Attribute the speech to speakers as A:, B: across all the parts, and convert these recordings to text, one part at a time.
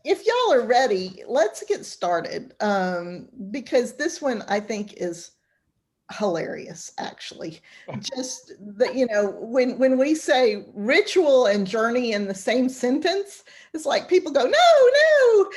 A: if y'all are ready, let's get started, because this one I think is hilarious, actually. Just that, when we say ritual and journey in the same sentence, it's like people go, no, no.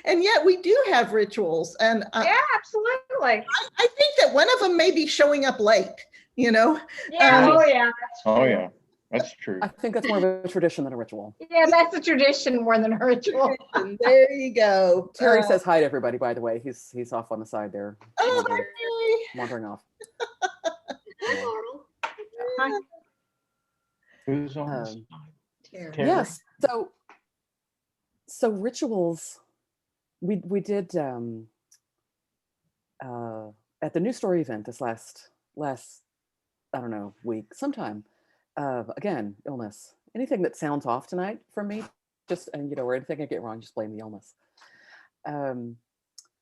A: and yet we do have rituals. And
B: yeah, absolutely.
A: I think that one of them may be showing up late,
B: Yeah, oh yeah.
C: Oh yeah, that's true.
D: I think that's more of a tradition than a ritual.
B: Yeah, that's a tradition more than a ritual.
A: There you go.
D: Terry says hi to everybody, by the way. He's off on the side there.
A: Oh,
D: wandering off.
B: Hi.
C: Who's on this side? Terry?
D: Yes. So rituals, we did at the New Story event this last I don't know, week, sometime. Again, illness. Anything that sounds off tonight from me, just, and or anything I get wrong, just blame the illness.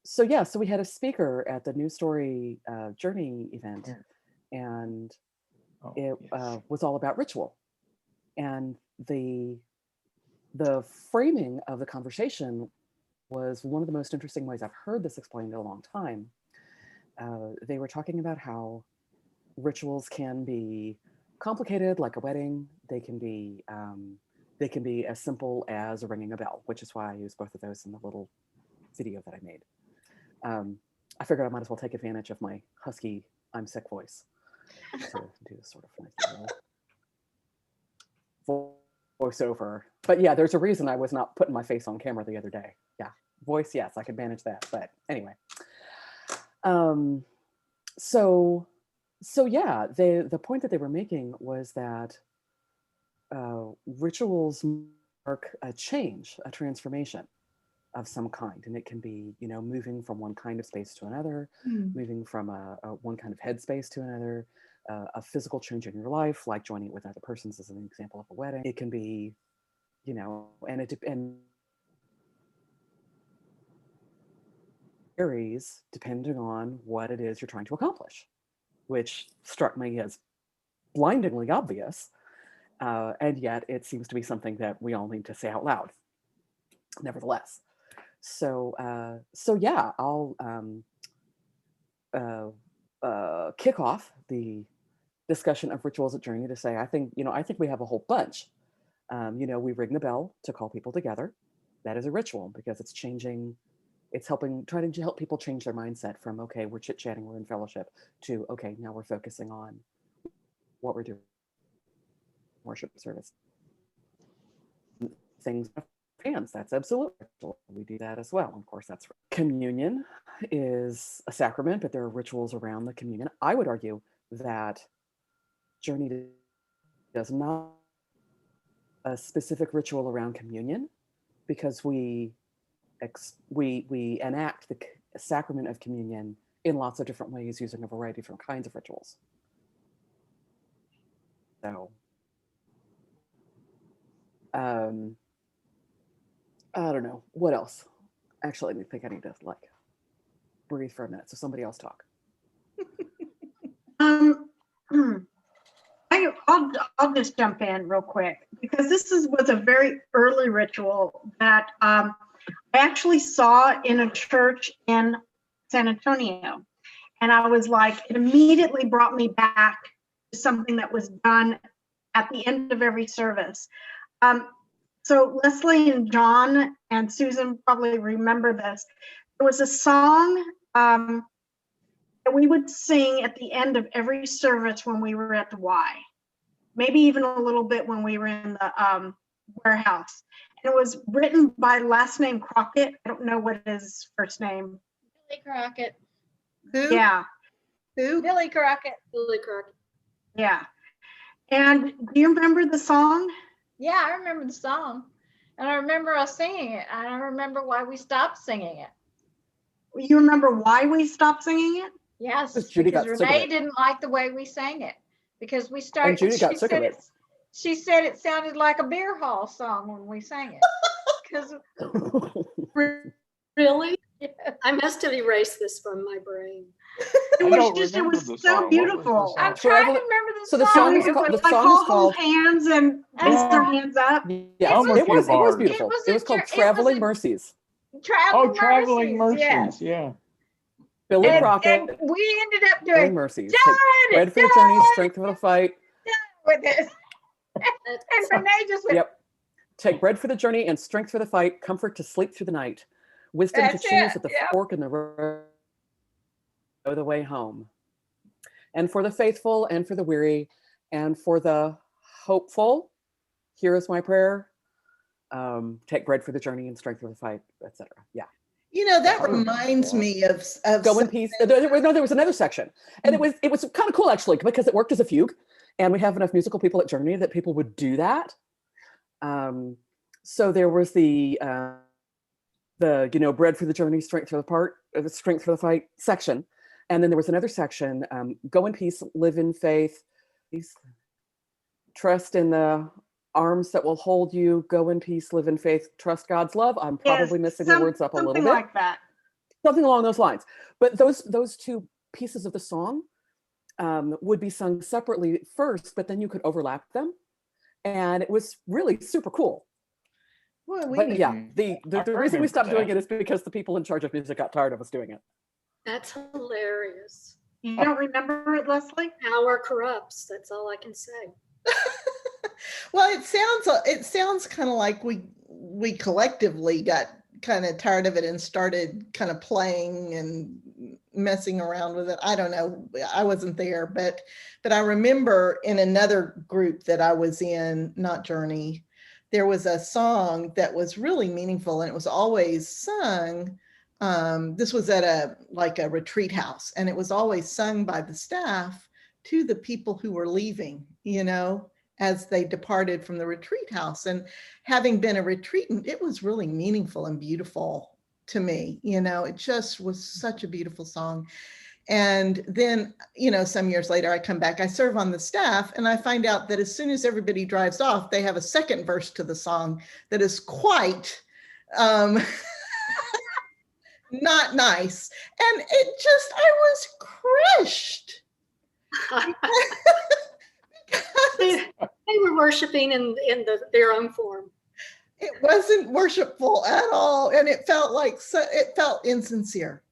D: So we had a speaker at the New Story Journey event, and it was all about ritual. And the framing of the conversation was one of the most interesting ways I've heard this explained in a long time. They were talking about how rituals can be complicated, like a wedding. They can be as simple as ringing a bell, which is why I used both of those in the little video that I made. I figured I might as well take advantage of my husky, I'm sick voice to do this sort of nice little voiceover. But yeah, there's a reason I was not putting my face on camera the other day. Yeah, voice, yes, I could manage that. But anyway, so yeah, the point that they were making was that rituals mark a change, a transformation of some kind, and it can be, moving from one kind of space to another, moving from a one kind of headspace to another, a physical change in your life, like joining it with other persons, as an example of a wedding. It can be, and varies depending on what it is you're trying to accomplish, which struck me as blindingly obvious, and yet it seems to be something that we all need to say out loud, nevertheless. So yeah, I'll kick off the discussion of rituals at Journey to say, I think we have a whole bunch. We ring the bell to call people together. That is a ritual because it's trying to help people change their mindset from, okay, we're chit-chatting, we're in fellowship, to, okay, now we're focusing on what we're doing, worship service. Things hands, that's absolutely ritual. We do that as well. Of course, that's communion is a sacrament, but there are rituals around the communion. I would argue that Journey does not a specific ritual around communion, because we enact the sacrament of communion in lots of different ways using a variety of different kinds of rituals. So I don't know what else. Actually, I think I need to breathe for a minute. So somebody else talk.
B: I'll just jump in real quick, because this was a very early ritual that I actually saw in a church in San Antonio. And I was like, it immediately brought me back to something that was done at the end of every service. So Leslie and John and Susan probably remember this. There was a song that we would sing at the end of every service when we were at the Y, maybe even a little bit when we were in the warehouse. And it was written by last name Crockett. I don't know what his first name.
E: Billy Crockett.
A: Who?
B: Yeah.
A: Who?
E: Billy Crockett. Billy Crockett.
B: Yeah. And do you remember the song?
E: Yeah, I remember the song. And I remember us singing it. I don't remember why we stopped singing it.
B: You remember why we stopped singing it?
E: Yes,
D: Judy
E: because
D: got sick of
E: Renee
D: it.
E: didn't like the way we sang it. Because we started.
D: And Judy got sick of it.
E: She said it sounded like a beer hall song when we sang it. Because
F: Really?
E: yeah.
F: I must have erased this from my brain.
B: It was just, it was so beautiful.
E: I'm trying to remember the
D: So the
E: song.
D: song
B: It
D: is called,
B: was
D: the
B: like
D: song is
B: all
D: called,
B: hold hands and place their hands up.
D: yes,
E: was-
D: it was
C: bars.
D: beautiful.
E: It
D: It
E: was
D: was
E: a
D: called
E: it was
D: Traveling
E: a-
D: Mercies.
E: Traveling Mercies. Yes.
C: Yeah.
D: Billy
E: And
D: Crockett,
E: we ended up
D: Traveling
E: doing
D: Mercies.
E: done,
D: Bread for the journey, strength for the fight.
E: with this. And Renee just went,
D: Yep. Take bread for the journey and strength for the fight, comfort to sleep through the night, wisdom to
E: That's
D: choose
E: it,
D: at the
E: yep.
D: fork in the road, the way home. And for the faithful and for the weary and for the hopeful, here is my prayer. Take bread for the journey and strength for the fight, etc. Yeah.
A: You know, that reminds me of
D: Go in peace. No, there was another section, and it was kind of cool actually because it worked as a fugue, and we have enough musical people at Journey that people would do that. So there was the bread for the journey, strength for the fight section, and then there was another section, go in peace, live in faith, trust in the arms that will hold you, go in peace, live in faith, trust God's love. I'm probably messing the words up a little bit.
B: Something like that.
D: Something along those lines. But those two pieces of the song would be sung separately first, but then you could overlap them. And it was really super cool.
A: Well,
D: But yeah, the reason we stopped doing it is because the people in charge of music got tired of us doing it.
F: That's hilarious.
B: You don't remember it, Leslie?
F: Power corrupts. That's all I can say.
A: Well, it sounds kind of like we collectively got kind of tired of it and started kind of playing and messing around with it. I don't know. I wasn't there, but I remember in another group that I was in, not Journey, there was a song that was really meaningful, and it was always sung. This was at a retreat house, and it was always sung by the staff to the people who were leaving, as they departed from the retreat house. And having been a retreatant, it was really meaningful and beautiful to me. It just was such a beautiful song. And then, some years later, I come back, I serve on the staff, and I find out that as soon as everybody drives off, they have a second verse to the song that is quite not nice. And I was crushed.
F: They were worshiping in their own form.
A: It wasn't worshipful at all, and it felt insincere.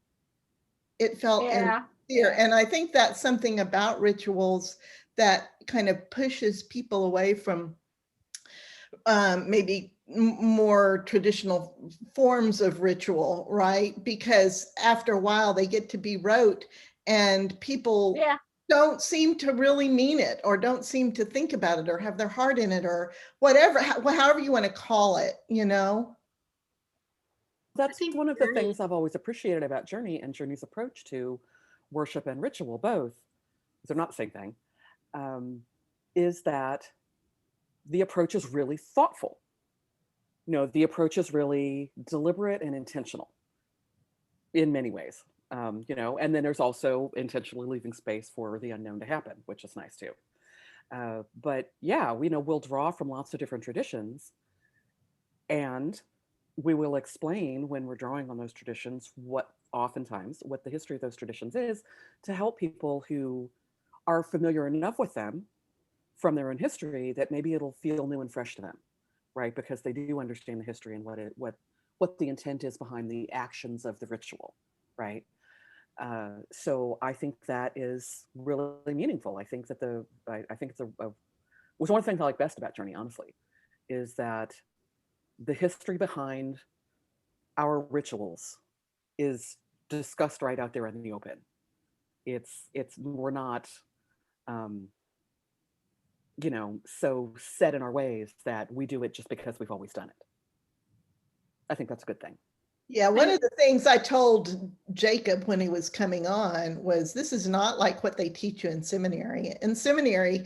A: It felt insincere, and I think that's something about rituals that kind of pushes people away from maybe more traditional forms of ritual, right? Because after a while, they get to be rote, and people don't seem to really mean it, or don't seem to think about it, or have their heart in it, or whatever, however you want to call it,
D: That's one of the things I've always appreciated about Journey and Journey's approach to worship and ritual, both, they're not the same thing, is that the approach is really thoughtful. The approach is really deliberate and intentional in many ways. And then there's also intentionally leaving space for the unknown to happen, which is nice too. But yeah, we'll draw from lots of different traditions, and we will explain when we're drawing on those traditions what the history of those traditions is, to help people who are familiar enough with them from their own history that maybe it'll feel new and fresh to them, right? Because they do understand the history and what the intent is behind the actions of the ritual, right? So I think that is really meaningful. I think that was one of the things I like best about Journey, honestly, is that the history behind our rituals is discussed right out there in the open. We're not, so set in our ways that we do it just because we've always done it. I think that's a good thing.
A: Yeah, one of the things I told Jacob when he was coming on was, this is not like what they teach you in seminary. In seminary,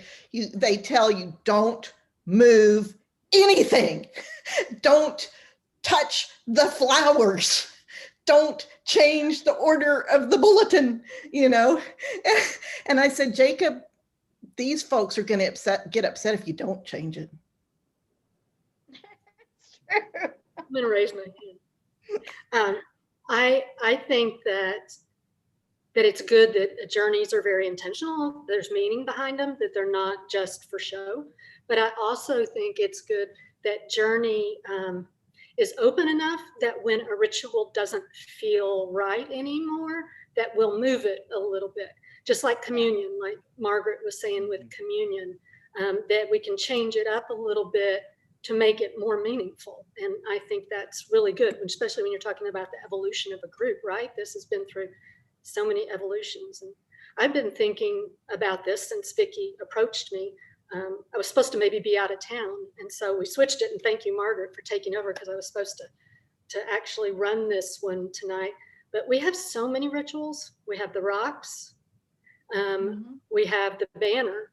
A: they tell you, don't move anything. Don't touch the flowers. Don't change the order of the bulletin, And I said, Jacob, these folks are going to get upset if you don't change it.
F: I'm going to raise my hand. I think that that it's good that journeys are very intentional. There's meaning behind them, that they're not just for show. But I also think it's good that journey is open enough that when a ritual doesn't feel right anymore, that we'll move it a little bit. Just like communion, like Margaret was saying with communion, that we can change it up a little bit to make it more meaningful. And I think that's really good, especially when you're talking about the evolution of a group, right? This has been through so many evolutions. And I've been thinking about this since Vicki approached me. I was supposed to maybe be out of town. And so we switched it, and thank you, Margaret, for taking over, because I was supposed to actually run this one tonight. But we have so many rituals. We have the rocks. We have the banner.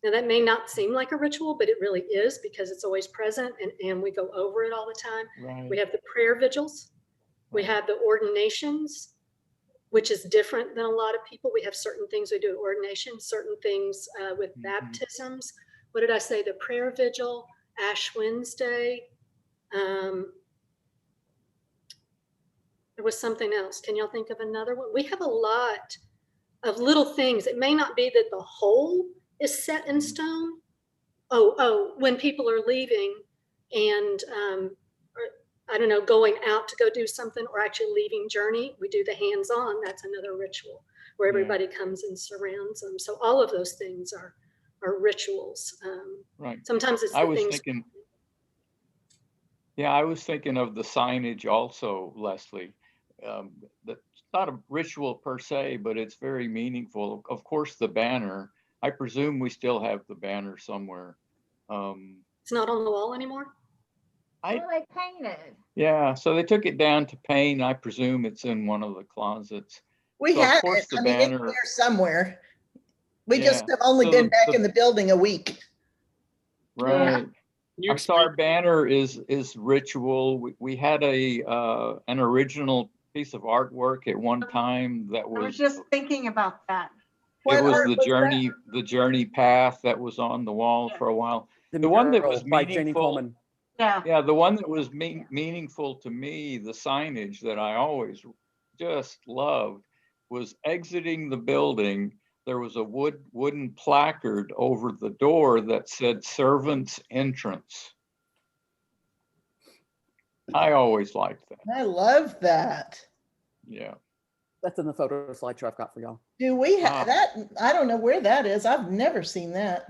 F: Now that may not seem like a ritual, but it really is, because it's always present, and we go over it all the time.
C: Right.
F: We have the prayer vigils. We have the ordinations, which is different than a lot of people. We have certain things we do at ordination, certain things with baptisms. What did I say? The prayer vigil, Ash Wednesday. There was something else. Can y'all think of another one? We have a lot of little things. It may not be that the whole is set in stone. When people are leaving and I don't know, going out to go do something, or actually leaving journey, we do the hands-on. That's another ritual where everybody comes and surrounds them. So all of those things are rituals.
C: Right.
F: Sometimes it's
C: I
F: the
C: was
F: things.
C: thinking, yeah, I was thinking of the signage also, Leslie. That's not a ritual per se, but it's very meaningful. Of course, the banner. I presume we still have the banner somewhere.
F: It's not on the wall anymore?
E: Well, they painted.
C: Yeah, so they took it down to paint. I presume it's in one of the closets.
A: We
C: So of
A: have
C: course
A: it.
C: the
A: I mean, it's
C: banner-
A: there somewhere. We just
C: Yeah.
A: have only
C: So
A: been back
C: the-
A: in the building a week.
C: Right.
G: You
C: So our
G: explain,
C: banner is ritual. We had an original piece of artwork at one time that
B: I was
C: was
B: just thinking about that.
A: What
C: it was
A: art
C: the
A: was
C: journey, the journey path that was on the wall for a while. The one that was
D: by Janie
C: meaningful,
D: Coleman.
B: Yeah.
C: yeah, the one that was meaningful to me, the signage that I always just loved, was exiting the building. There was a wooden placard over the door that said "Servants Entrance." I always liked that.
A: I love that.
C: Yeah.
D: That's in the photo slideshow I've got for y'all.
A: Do we have that? I don't know where that is. I've never seen that.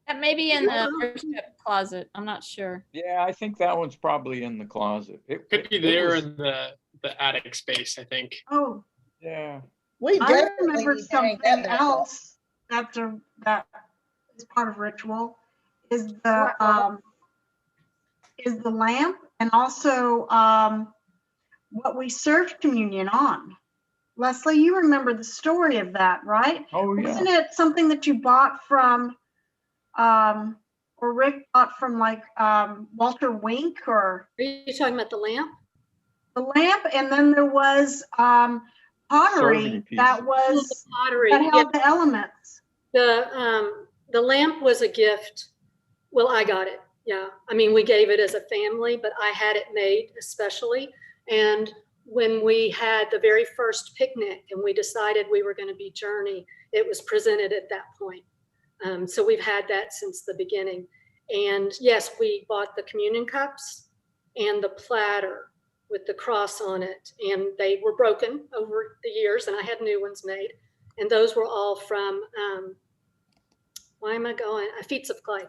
H: That may be in the worship closet. I'm not sure.
C: Yeah, I think that one's probably in the closet.
G: could be
C: it
G: there
C: was-
G: in the attic space, I think.
B: Oh,
C: Yeah.
A: We
B: I
A: definitely
B: remember
A: need to hang
B: something
A: that back up.
B: else that is part of ritual is the lamp, and also what we serve communion on. Leslie, you remember the story of that, right?
C: Oh, yeah.
B: Wasn't it something that you bought from, or Rick bought from, like Walter Wink, or
F: Are you talking about the lamp?
B: the lamp? And then there was
C: Serving
B: pottery that
C: pieces.
B: was
F: Pottery.
B: that
F: Yeah,
B: held the elements.
F: the lamp was a gift. Well, I got it. Yeah. I mean, we gave it as a family, but I had it made especially. And when we had the very first picnic and we decided we were going to be Journey, it was presented at that point. So we've had that since the beginning. And yes, we bought the communion cups and the platter with the cross on it. And they were broken over the years, and I had new ones made. And those were all from, Feats of Clay.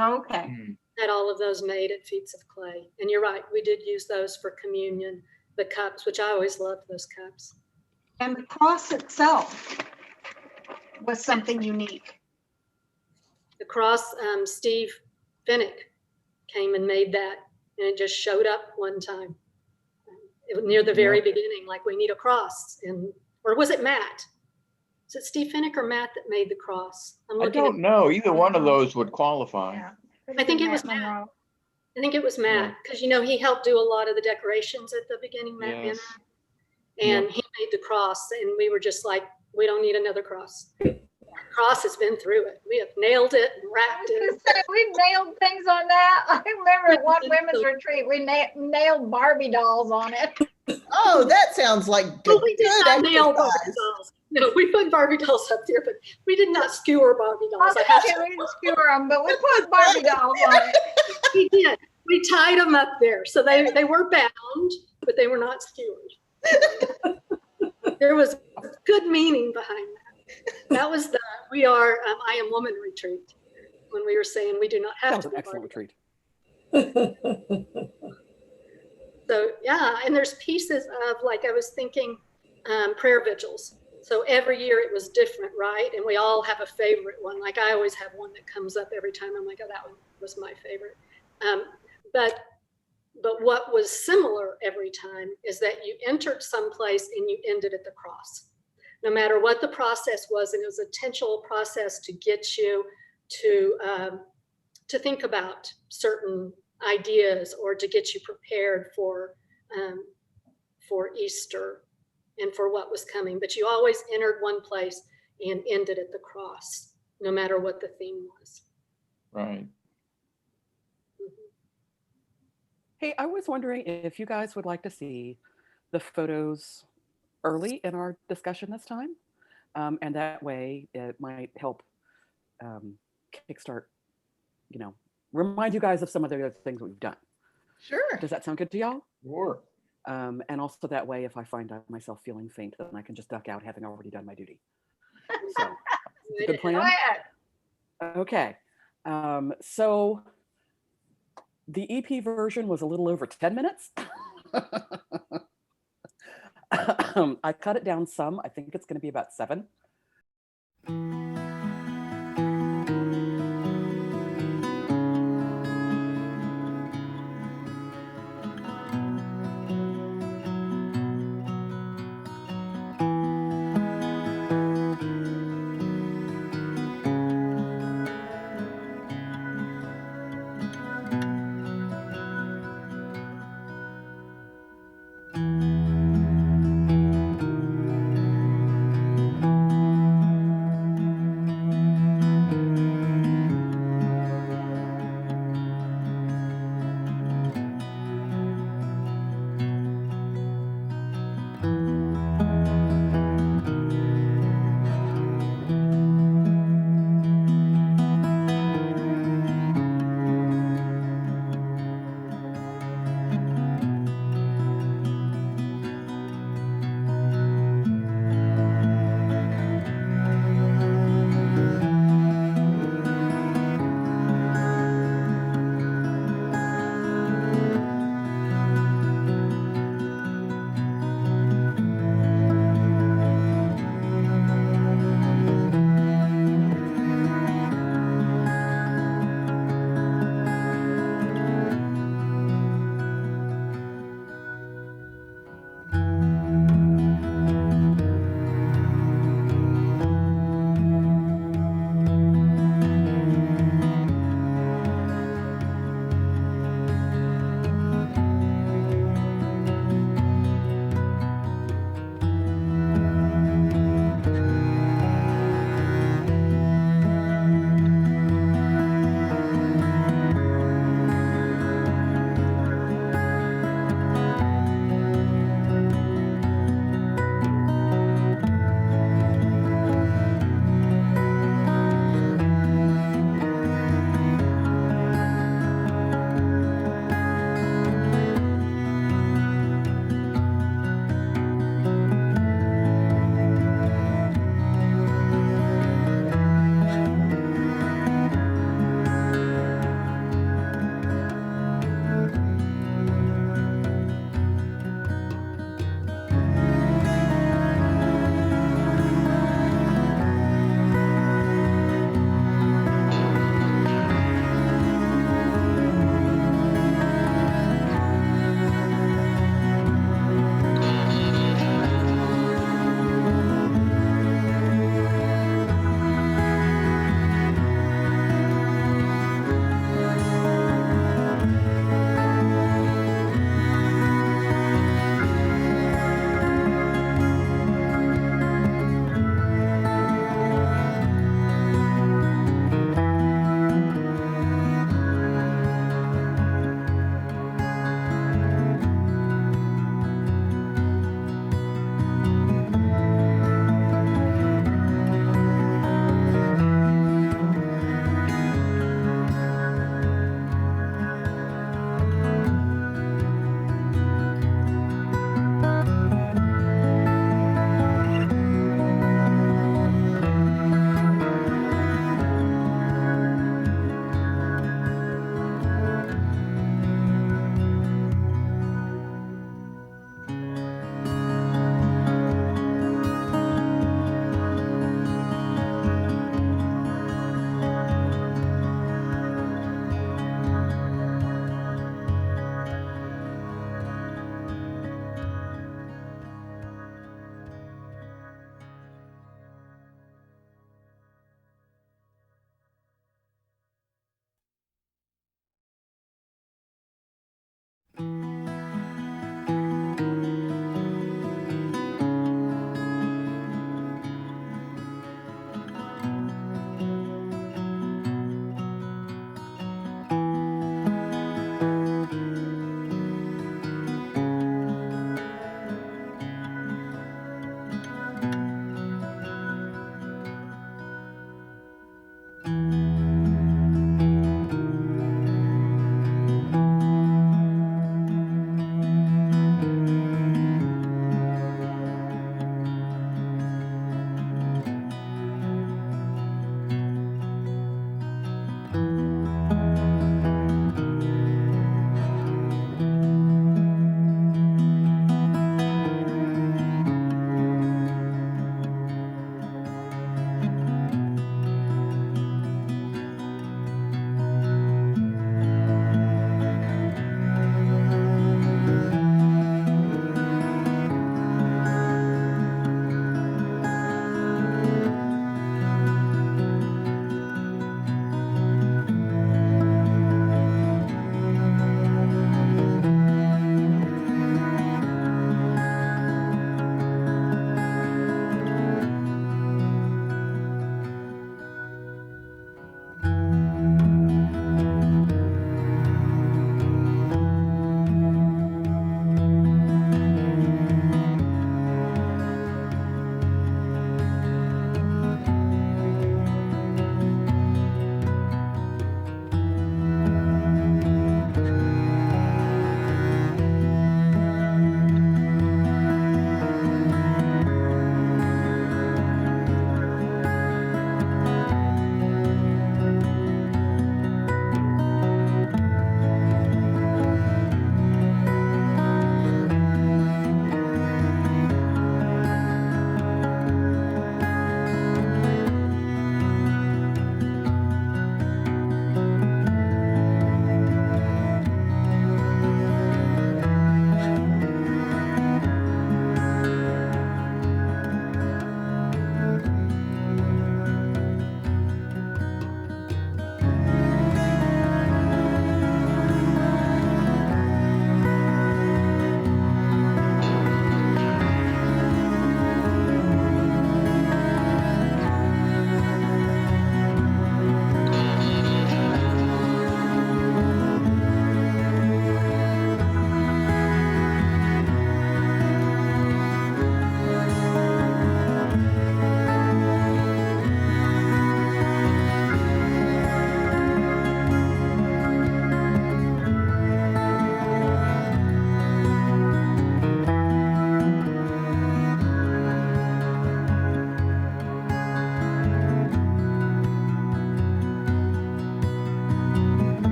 B: Okay.
F: Had all of those made at Feats of Clay. And you're right, we did use those for communion, the cups, which I always loved those cups.
B: And the cross itself was something unique.
F: The cross, Steve Finnick came and made that, and it just showed up one time. It was near the very beginning, like, we need a cross. Or was it Matt? Is it Steve Finnick or Matt that made the cross?
C: I don't know. Either one of those would qualify.
E: Yeah.
F: I think it was Matt. I think it was Matt, because he helped do a lot of the decorations at the beginning, Matt
C: Yes.
F: Banner. And he made the cross, and we were just like, we don't need another cross. cross has been through it. We have nailed it and
E: I
F: wrapped
E: was
F: it.
E: gonna say, we nailed things on that. I remember at one women's retreat, we nailed Barbie dolls on it.
A: Oh, that sounds like
F: Well,
A: good,
F: we did
A: good
F: not nail Barbie
A: exercise.
F: dolls. No, we put Barbie dolls up there, but we did not skewer Barbie dolls. I have
E: Okay,
F: to,
E: we didn't skewer them, but we put Barbie dolls on it.
F: we did. We tied them up there. So they were bound, but they were not skewered. There was good meaning behind that. That was the We Are I Am Woman retreat, when we were saying we do not
D: That
F: have
D: was
F: to
D: an
F: be
D: excellent
F: Barbie.
D: retreat.
F: So yeah, and there's pieces of, like, I was thinking, prayer vigils. So every year it was different, right? And we all have a favorite one. Like I always have one that comes up every time. I'm like, oh, that one was my favorite. But what was similar every time is that you entered someplace and you ended at the cross. No matter what the process was, and it was a intentional process to get you to think about certain ideas or to get you prepared for Easter and for what was coming. But you always entered one place and ended at the cross, no matter what the theme was.
C: Right.
D: Hey, I was wondering if you guys would like to see the photos early in our discussion this time. And that way it might help kickstart, remind you guys of some of the other things we've done.
A: Sure.
D: Does that sound good to y'all?
C: Sure.
D: And also that way, if I find myself feeling faint, then I can just duck out having already done my duty. So, it's a good
E: Go
D: plan.
E: ahead.
D: Okay. So the EP version was a little over 10 minutes. I cut it down some. I think it's going to be about 7.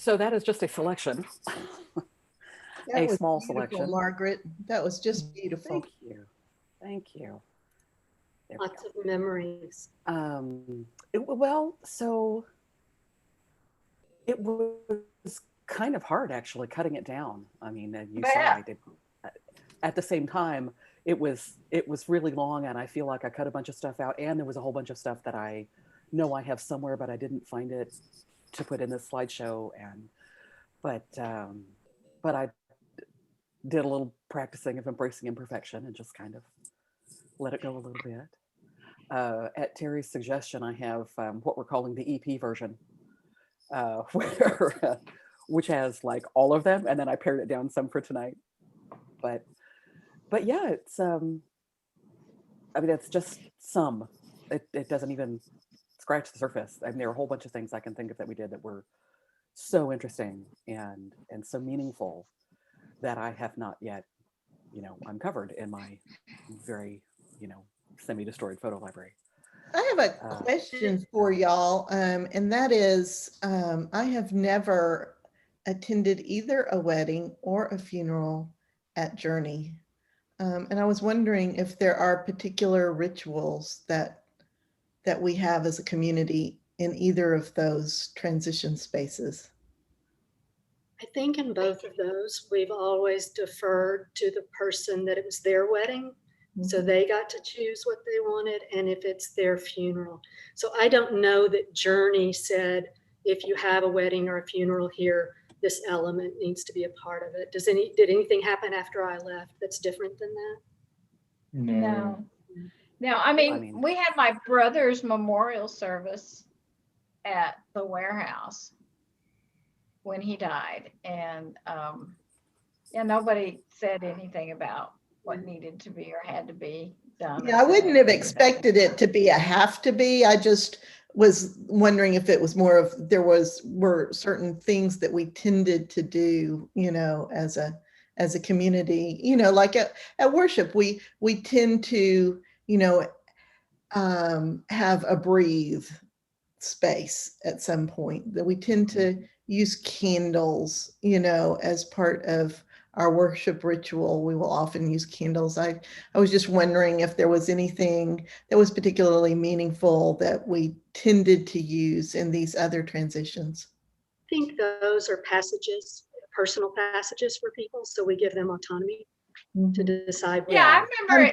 D: So that is just a selection,
A: That
D: a
A: was
D: small
A: beautiful,
D: selection.
A: Margaret. That was just beautiful.
D: Thank you. Thank you. There we
F: Lots of memories.
D: well, so it was kind of hard actually cutting it down. I mean, you saw
E: Yeah.
D: I did. At the same time, it was really long, and I feel like I cut a bunch of stuff out, and there was a whole bunch of stuff that I know I have somewhere, but I didn't find it to put in this slideshow. And but I did a little practicing of embracing imperfection and just kind of let it go a little bit. At Terry's suggestion, I have what we're calling the EP version, where, which has like all of them, and then I pared it down some for tonight. But yeah, it's I mean, it's just some. It doesn't even scratch the surface. I mean, there are a whole bunch of things I can think of that we did that were so interesting and so meaningful that I have not yet, uncovered in my very, semi-destroyed photo library.
A: I have a question for y'all, and that is, I have never attended either a wedding or a funeral at Journey. And I was wondering if there are particular rituals that we have as a community in either of those transition spaces.
F: I think in both of those, we've always deferred to the person that it was their wedding. So they got to choose what they wanted, and if it's their funeral. So I don't know that Journey said, if you have a wedding or a funeral here, this element needs to be a part of it. Did anything happen after I left that's different than that?
E: No. No, I mean, we had my brother's memorial service at the warehouse when he died. And yeah, nobody said anything about what needed to be or had to be done.
A: Yeah, I wouldn't have expected it to be a have to be. I just was wondering if it was more of were certain things that we tended to do, as a community, like at worship, we tend to, have a breathe space at some point, that we tend to use candles, as part of our worship ritual. We will often use candles. I was just wondering if there was anything that was particularly meaningful that we tended to use in these other transitions.
F: I think those are passages, personal passages for people. So we give them autonomy to decide.
E: Yeah, I remember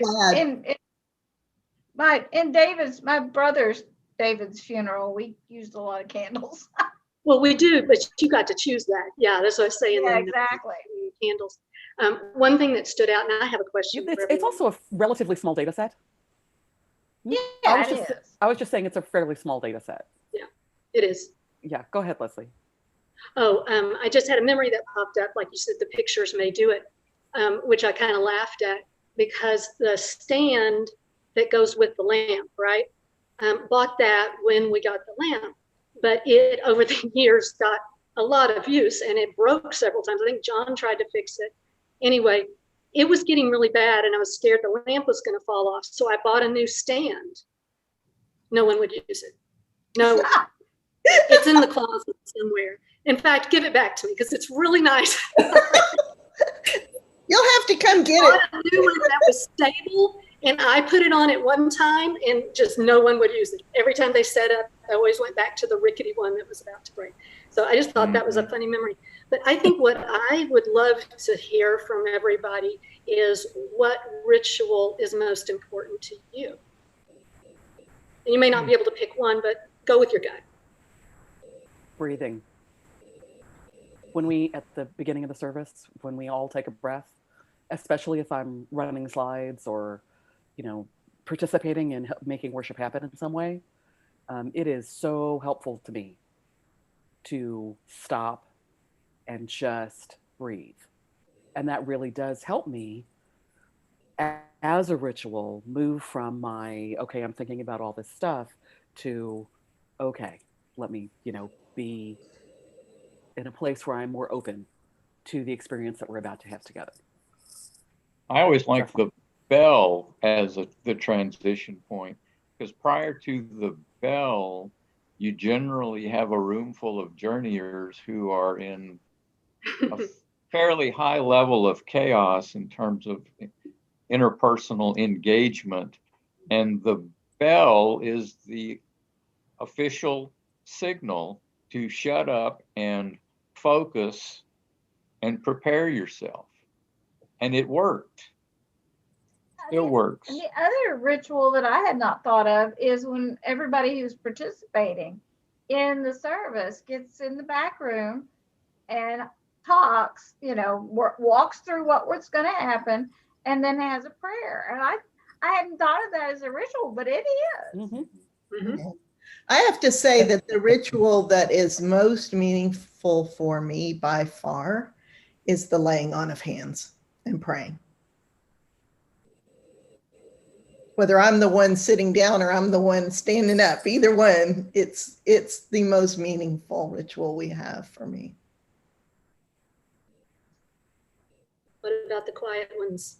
E: in my brother's David's funeral, we used a lot of candles.
F: Well, we do, but you got to choose that. Yeah, that's what I was saying.
E: Yeah, exactly.
F: Candles. One thing that stood out, and I have a question.
D: It's also a relatively small data set.
E: Yeah,
D: I was just saying it's a fairly small data set.
F: Yeah, it is.
D: Yeah, go ahead, Leslie.
F: Oh, I just had a memory that popped up. Like you said, the pictures may do it, which I kind of laughed at, because the stand that goes with the lamp, right? Bought that when we got the lamp, but it over the years got a lot of use and it broke several times. I think John tried to fix it. Anyway, it was getting really bad and I was scared the lamp was going to fall off. So I bought a new stand. No one would use it. No, it's in the closet somewhere. In fact, give it back to me because it's really nice.
A: You'll have to come get it.
F: I knew that was stable. And I put it on at one time and just no one would use it. Every time they set up, I always went back to the rickety one that was about to break. So I just thought that was a funny memory. But I think what I would love to hear from everybody is what ritual is most important to you. And you may not be able to pick one, but go with your gut.
D: Breathing. When we, at the beginning of the service, when we all take a breath, especially if I'm running slides or participating in making worship happen in some way, it is so helpful to me to stop and just breathe. And that really does help me as a ritual move from my, okay, I'm thinking about all this stuff to, okay, let me, be in a place where I'm more open to the experience that we're about to have together.
C: I always like the bell as the transition point, because prior to the bell, you generally have a room full of journeyers who are in a fairly high level of chaos in terms of interpersonal engagement. And the bell is the official signal to shut up and focus and prepare yourself. And it worked. It works.
E: And the other ritual that I had not thought of is when everybody who's participating in the service gets in the back room and talks, you know, walks through what's going to happen, and then has a prayer. And I hadn't thought of that as a ritual, but it is.
B: Mm-hmm.
A: I have to say that the ritual that is most meaningful for me by far is the laying on of hands and praying. Whether I'm the one sitting down or I'm the one standing up, either one, it's the most meaningful ritual we have for me.
F: What about the quiet ones?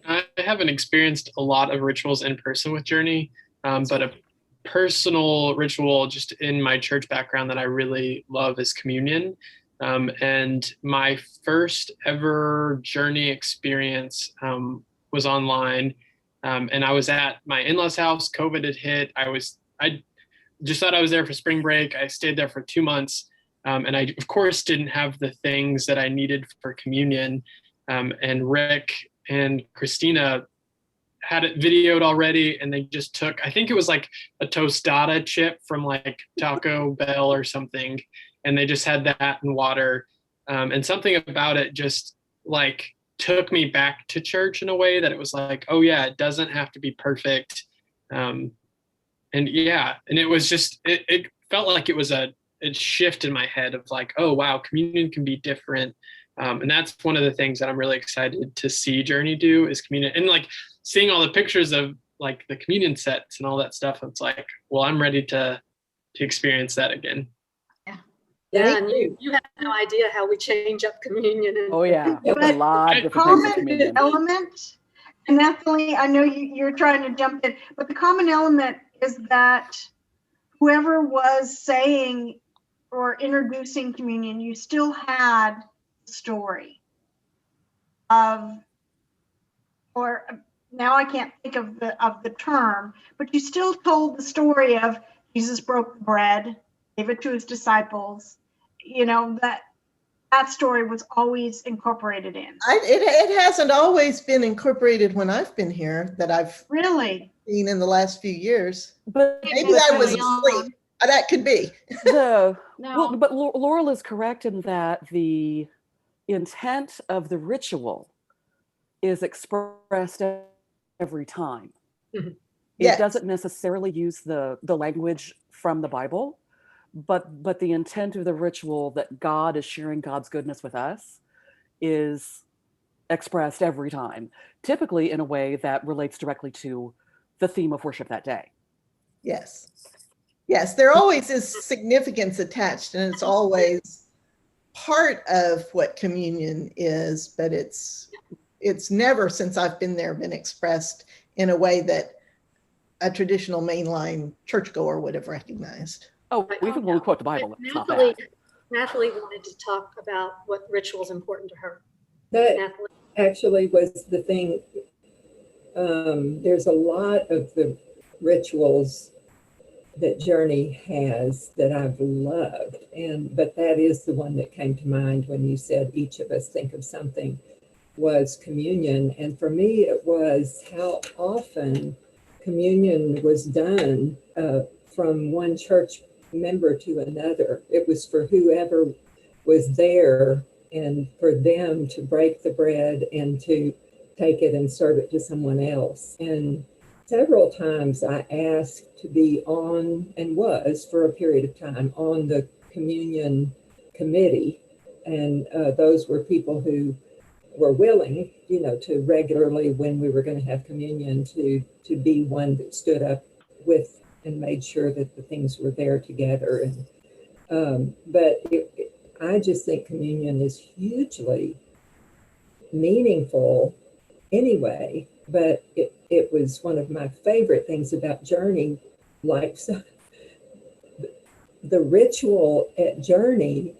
G: I haven't experienced a lot of rituals in person with Journey, but a personal ritual just in my church background that I really love is communion. And my first ever Journey experience was online. And I was at my in-laws' house. COVID had hit. I just thought I was there for spring break. I stayed there for 2 months. And I, of course, didn't have the things that I needed for communion. And Rick and Christina had it videoed already, and they just took, I think it was like a tostada chip from like Taco Bell or something, and they just had that in water. And something about it just like took me back to church in a way that it was like, oh yeah, it doesn't have to be perfect. And yeah, and it was just, it felt like it was a shift in my head of like, oh wow, communion can be different. And that's one of the things that I'm really excited to see Journey do is communion, and like seeing all the pictures of like the communion sets and all that stuff. It's like, well, I'm ready to experience that again.
F: Yeah, and you have no idea how we change up communion.
D: Oh yeah, a lot of different types of communion.
B: Element, and Natalie, I know you're trying to jump in, but the common element is that whoever was saying or introducing communion, you still had the story of, or now I can't think of the term, but you still told the story of Jesus broke the bread, gave it to his disciples. You know, that story was always incorporated in.
A: It hasn't always been incorporated when I've been here, that I've
B: really
A: seen in the last few years.
D: But
A: maybe I was asleep. That could be.
H: No.
D: Well, but Laurel is correct in that the intent of the ritual is expressed every time.
B: Mm-hmm.
A: Yes.
D: It doesn't necessarily use the language from the Bible, but the intent of the ritual that God is sharing God's goodness with us is expressed every time, typically in a way that relates directly to the theme of worship that day.
A: Yes. Yes, there always is significance attached, and it's always part of what communion is, but it's never, since I've been there, been expressed in a way that a traditional mainline churchgoer would have recognized.
D: Oh, we can only quote the Bible. It's not
F: Natalie
D: bad.
F: wanted to talk about what ritual is important to her.
I: That
F: Natalie.
I: actually was the thing. There's a lot of the rituals that Journey has that I've loved, but that is the one that came to mind when you said each of us think of something, was communion. And for me, it was how often communion was done from one church member to another. It was for whoever was there, and for them to break the bread and to take it and serve it to someone else. And several times I asked to be on, and was for a period of time, on the communion committee. And those were people who were willing, you know, to regularly, when we were going to have communion, to be one that stood up with and made sure that the things were there together. And but I just think communion is hugely meaningful anyway, but it it was one of my favorite things about Journey. Like, so, the ritual at Journey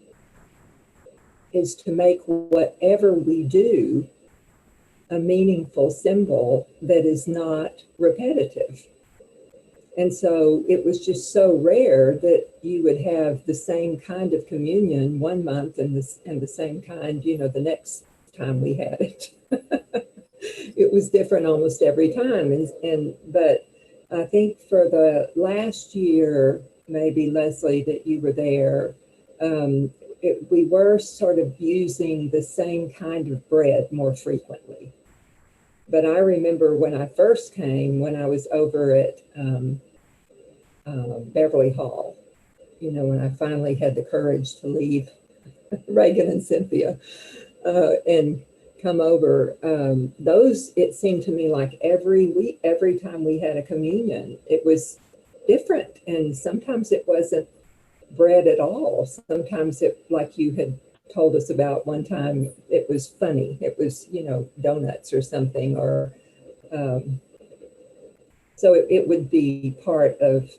I: is to make whatever we do a meaningful symbol that is not repetitive. And so it was just so rare that you would have the same kind of communion one month and the same kind, the next time we had it. It was different almost every time. But I think for the last year, maybe Leslie, that you were there, we were sort of using the same kind of bread more frequently. But I remember when I first came, when I was over at Beverly Hall, when I finally had the courage to leave Reagan and Cynthia and come over, it seemed to me like every week, every time we had a communion, it was different. And sometimes it wasn't bread at all. Sometimes it, like you had told us about one time, it was funny. It was, donuts or something, or so it would be part of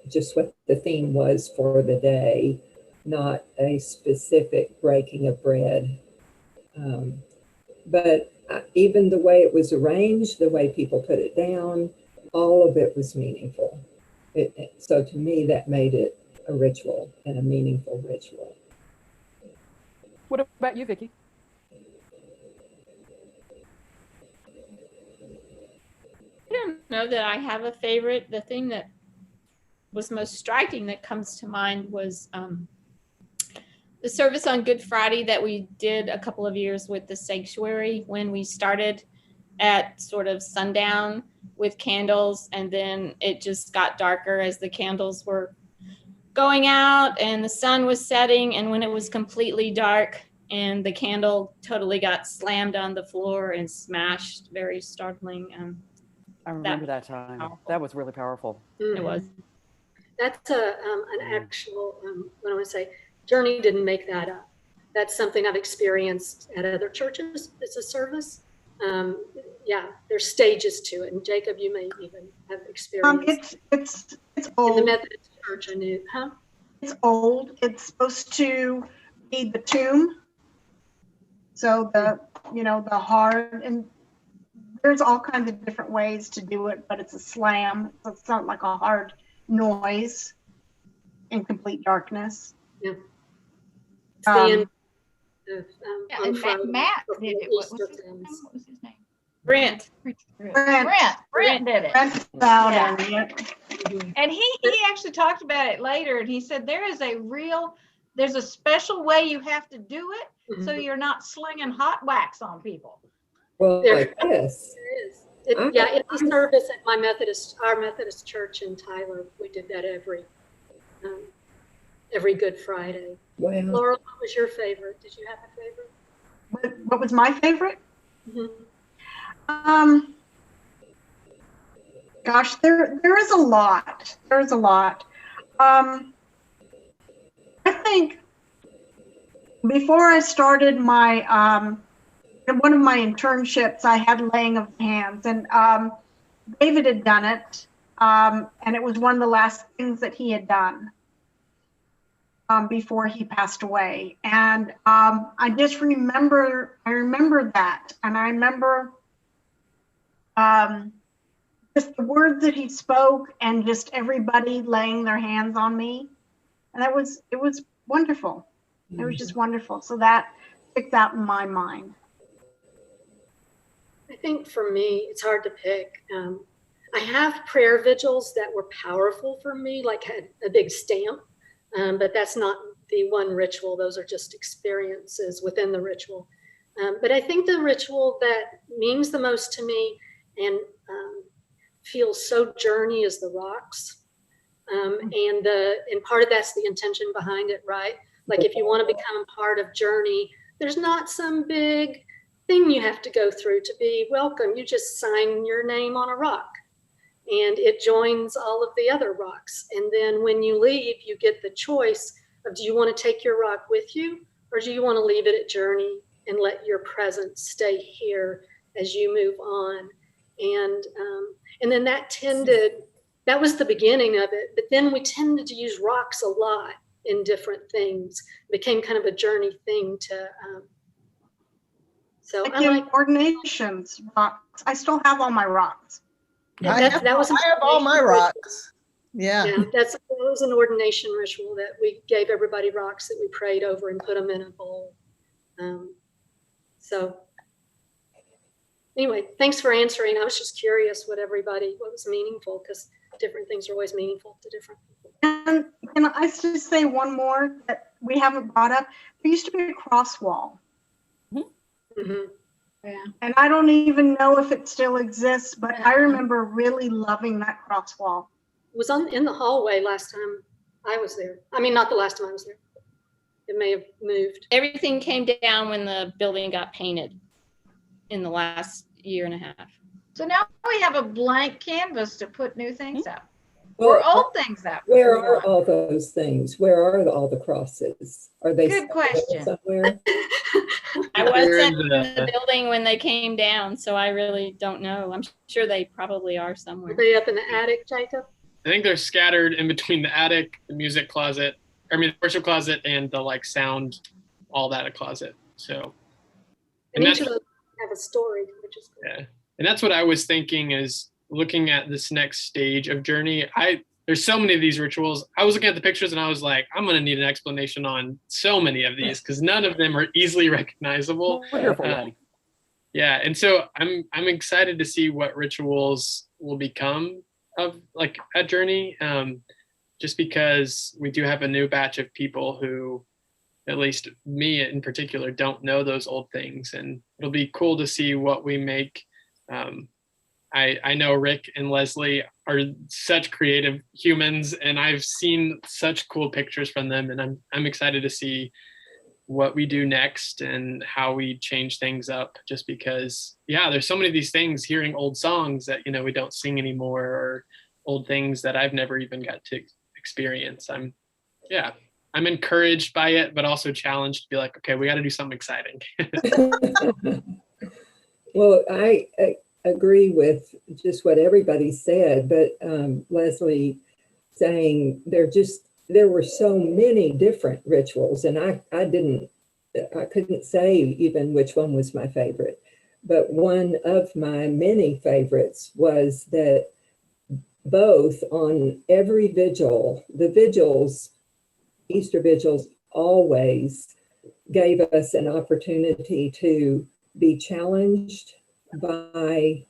I: just what the theme was for the day, not a specific breaking of bread. But even the way it was arranged, the way people put it down, all of it was meaningful. So to me, that made it a ritual and a meaningful ritual.
D: What about you, Vicki?
H: I don't know that I have a favorite. The thing that was most striking that comes to mind was the service on Good Friday that we did a couple of years with the sanctuary, when we started at sort of sundown with candles, and then it just got darker as the candles were going out and the sun was setting, and when it was completely dark and the candle totally got slammed on the floor and smashed, very startling.
D: I remember that time. Powerful. That was really powerful.
F: Mm-hmm.
H: It was.
F: That's an actual, what I want to say, Journey didn't make that up. That's something I've experienced at other churches. It's a service. Yeah, there's stages to it. And Jacob, you may even have experienced.
B: It's old.
F: In the Methodist Church, I knew, huh?
B: It's old. It's supposed to be the tomb. So the hard, and there's all kinds of different ways to do it, but it's a slam. So it's not like a hard noise in complete darkness.
F: Yeah. It's the end of,
E: and Matt did it. What was his name?
H: Brent.
E: Brent did it.
B: Brent
E: Yeah.
B: Yeah.
E: And he actually talked about it later, and he said there's a special way you have to do it, so you're not slinging hot wax on people.
I: Well, like this.
F: There is. It's a service at our Methodist church in Tyler. We did that every Good Friday.
I: Wow.
F: Laura, what was your favorite? Did you have a favorite?
B: What was my favorite?
F: Mm-hmm.
B: Gosh, there is a lot. There's a lot. I think before I started my one of my internships, I had laying of hands, and David had done it, and it was one of the last things that he had done before he passed away. And I just remember that, and I remember just the words that he spoke, and just everybody laying their hands on me, and it was wonderful. It was just wonderful. So that sticks out in my mind.
F: I think for me, it's hard to pick. I have prayer vigils that were powerful for me, like had a big stamp, but that's not the one ritual. Those are just experiences within the ritual. But I think the ritual that means the most to me and feels so Journey is the rocks. And part of that's the intention behind it, right? Like if you want to become part of Journey, there's not some big thing you have to go through to be welcome. You just sign your name on a rock and it joins all of the other rocks. And then when you leave, you get the choice of, do you want to take your rock with you, or do you want to leave it at Journey and let your presence stay here as you move on? And then that was the beginning of it. But then we tended to use rocks a lot in different things. It became kind of a journey thing to. So
B: like
F: I like
B: ordinations, rocks. I still have all my rocks.
A: I have all my rocks. Yeah.
F: That was an ordination ritual that we gave everybody rocks that we prayed over and put them in a bowl. So anyway, thanks for answering. I was just curious what was meaningful, because different things are always meaningful to different people.
B: And can I just say one more that we haven't brought up? There used to be a cross wall.
F: Mm-hmm.
E: Yeah.
B: And I don't even know if it still exists, but I remember really loving that cross wall.
F: It was in the hallway last time I was there. I mean, not the last time I was there. It may have moved.
H: Everything came down when the building got painted in the last year and a half.
E: So now we have a blank canvas to put new things up.
I: Well,
E: or old things up.
I: Where are all those things? Where are all the crosses? Are they
E: Good question.
I: somewhere?
H: I wasn't in the building when they came down, so I really don't know. I'm sure they probably are somewhere.
F: Are they up in the attic, Jacob?
G: I think they're scattered in between the attic, the music closet, the worship closet, and the sound, all that closet. So,
F: and each of those have a story, which is cool.
G: Yeah, and that's what I was thinking is looking at this next stage of Journey. There's so many of these rituals. I was looking at the pictures and I was like, I'm going to need an explanation on so many of these because none of them are easily recognizable.
D: Wonderful.
G: Yeah, and so I'm excited to see what rituals will become of at Journey, just because we do have a new batch of people who, at least me in particular, don't know those old things, and it'll be cool to see what we make. I know Rick and Leslie are such creative humans, and I've seen such cool pictures from them, and I'm excited to see what we do next and how we change things up, just because, there's so many of these things, hearing old songs that, we don't sing anymore, or old things that I've never even got to experience. I'm encouraged by it, but also challenged to be like, okay, we got to do something exciting.
I: Well, I agree with just what everybody said, but Leslie saying there were so many different rituals, and I couldn't say even which one was my favorite, but one of my many favorites was that both on every vigil, the vigils, Easter vigils, always gave us an opportunity to be challenged by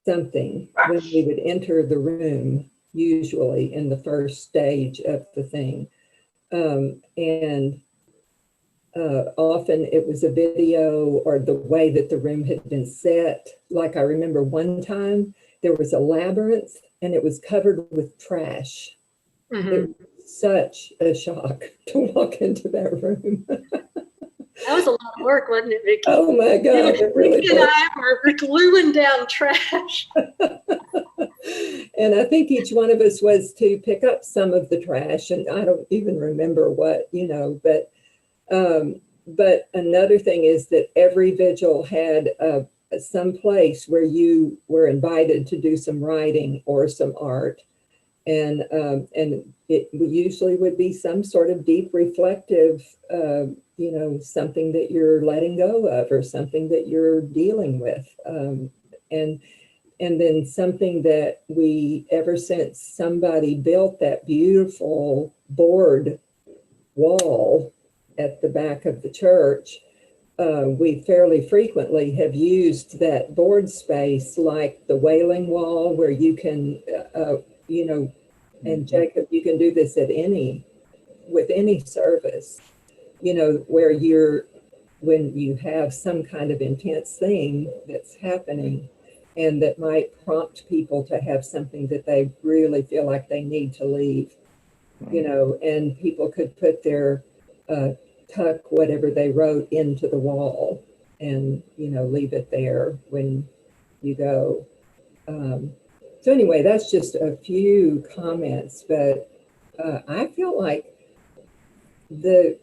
I: something when we would enter the room, usually in the first stage of the thing. Often it was a video or the way that the room had been set. Like I remember one time there was a labyrinth and it was covered with trash. Mm-hmm. It was such a shock to walk into that room.
F: That was a lot of work, wasn't it, Vicki?
I: Oh my God, it really
F: Vicki and I were gluing down trash.
I: And I think each one of us was to pick up some of the trash, and I don't even remember what, but another thing is that every vigil had some place where you were invited to do some writing or some art. And it usually would be some sort of deep reflective, something that you're letting go of or something that you're dealing with. And then something that ever since somebody built that beautiful board wall at the back of the church, we fairly frequently have used that board space like the Wailing Wall, where you can, and Jacob, you can do this with any service, where when you have some kind of intense thing that's happening and that might prompt people to have something that they really feel like they need to leave, and people could put their, tuck whatever they wrote into the wall and, leave it there when you go. So anyway, that's just a few comments, but I feel like the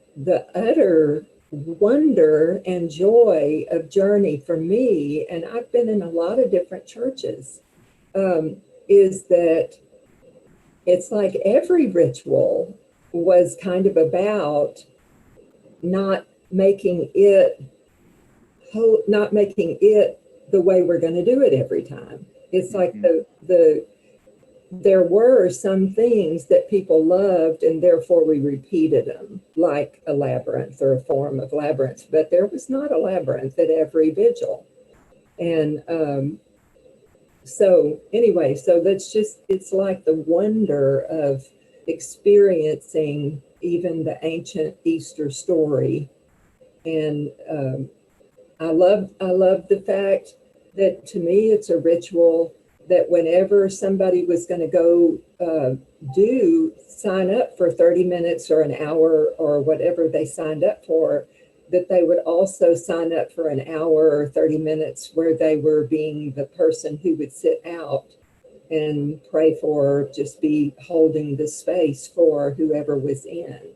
I: utter wonder and joy of Journey for me, and I've been in a lot of different churches, is that it's like every ritual was kind of about not making it the way we're going to do it every time. It's like there were some things that people loved and therefore we repeated them, like a labyrinth or a form of labyrinth, but there was not a labyrinth at every vigil. And so anyway, so that's just, it's like the wonder of experiencing even the ancient Easter story. And I love the fact that to me it's a ritual that whenever somebody was going to go sign up for 30 minutes or an hour or whatever they signed up for, that they would also sign up for an hour or 30 minutes where they were being the person who would sit out and pray for, just be holding the space for whoever was in.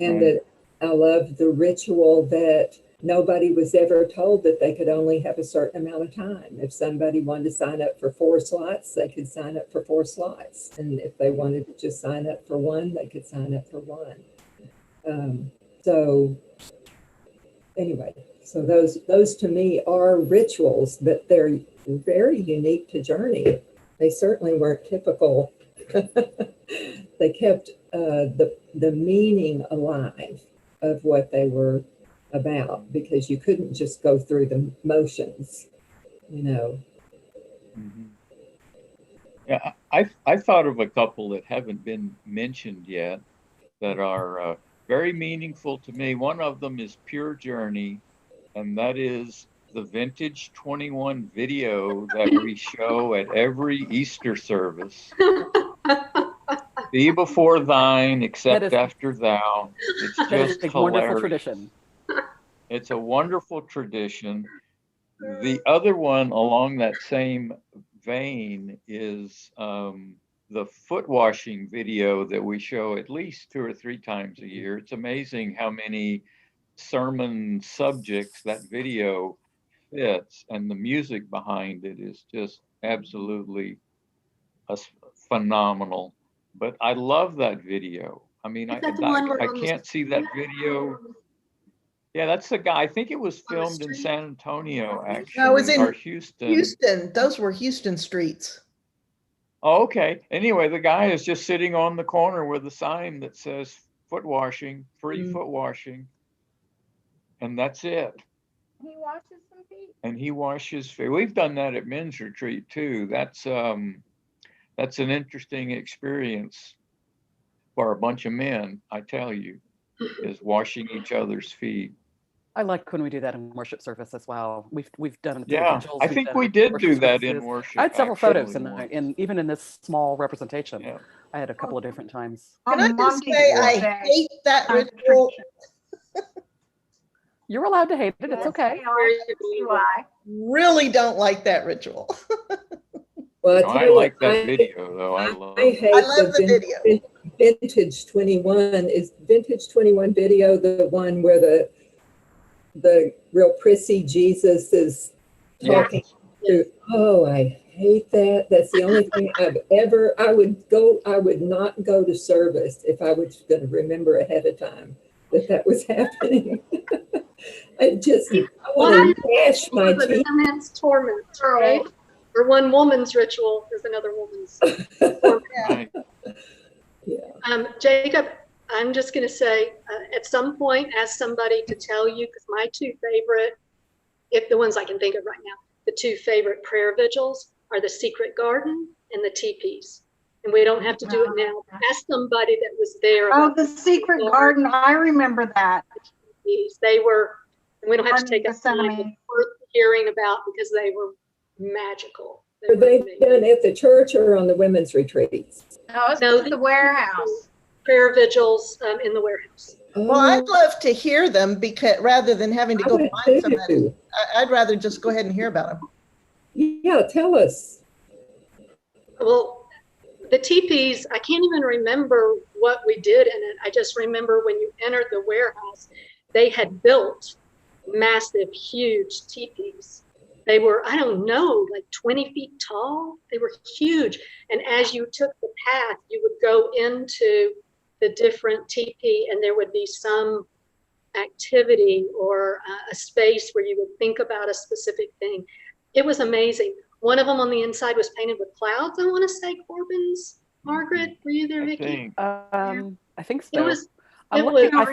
I: And that I love the ritual that nobody was ever told that they could only have a certain amount of time. If somebody wanted to sign up for 4 slots, they could sign up for 4 slots. And if they wanted to just sign up for 1, they could sign up for 1. So anyway, so those to me are rituals, but they're very unique to Journey. They certainly weren't typical. They kept the meaning alive of what they were about, because you couldn't just go through the motions, you know.
C: Yeah, I thought of a couple that haven't been mentioned yet that are very meaningful to me. One of them is pure Journey, and that is the Vintage 21 video that we show at every Easter service. Be before thine, except after thou. It's just hilarious.
D: Wonderful tradition.
C: It's a wonderful tradition. The other one along that same vein is the foot washing video that we show at least 2 or 3 times a year. It's amazing how many sermon subjects that video fits, and the music behind it is just absolutely phenomenal. But I love that video. I mean, I can't see that video. Yeah, that's the guy. I think it was filmed in San Antonio, actually.
A: No, it was in
C: Houston.
A: Houston. Those were Houston streets.
C: Oh, okay. Anyway, the guy is just sitting on the corner with a sign that says foot washing, free foot washing. And that's it.
E: He washes some feet.
C: And he washes feet. We've done that at men's retreat too. That's an interesting experience for a bunch of men, I tell you, is washing each other's feet.
D: I like when we do that in worship service as well. We've done it.
C: Yeah, I think we did do that in worship.
D: I had several photos, and even in this small representation, yeah. I had a couple of different times.
A: Can I just say I hate that ritual?
D: You're allowed to hate it. It's okay.
A: Really don't like that ritual.
C: Well, I like that video though. I love
A: the video.
I: Vintage 21 video, the one where the real prissy Jesus is talking to. Oh, I hate that. That's the only thing I would not go to service if I was going to remember ahead of time that was happening. I want to gnash my teeth.
F: Man's torment, right? Or one woman's ritual is another woman's torment. Yeah. Jacob, I'm just going to say, at some point, ask somebody to tell you, because my 2 favorite, if the ones I can think of right now, the 2 favorite prayer vigils are the Secret Garden and the teepees. And we don't have to do it now. Ask somebody that was there.
B: Oh, the Secret Garden. I remember that.
F: They were, and we don't have to take us time worth hearing about because they were magical.
I: Were they done at the church or on the women's retreats?
E: No, the warehouse.
F: Prayer vigils in the warehouse.
A: Well, I'd love to hear them, because rather than having to go find somebody, I'd rather just go ahead and hear about them.
I: Yeah, tell us.
F: Well, the teepees, I can't even remember what we did in it. I just remember when you entered the warehouse, they had built massive, huge teepees. They were, I don't know, like 20 feet tall. They were huge. And as you took the path, you would go into the different teepee, and there would be some activity or a space where you would think about a specific thing. It was amazing. One of them on the inside was painted with clouds, I want to say, Corbin's. Margaret, were you there, Vicki?
D: I think so.
F: It was,
D: I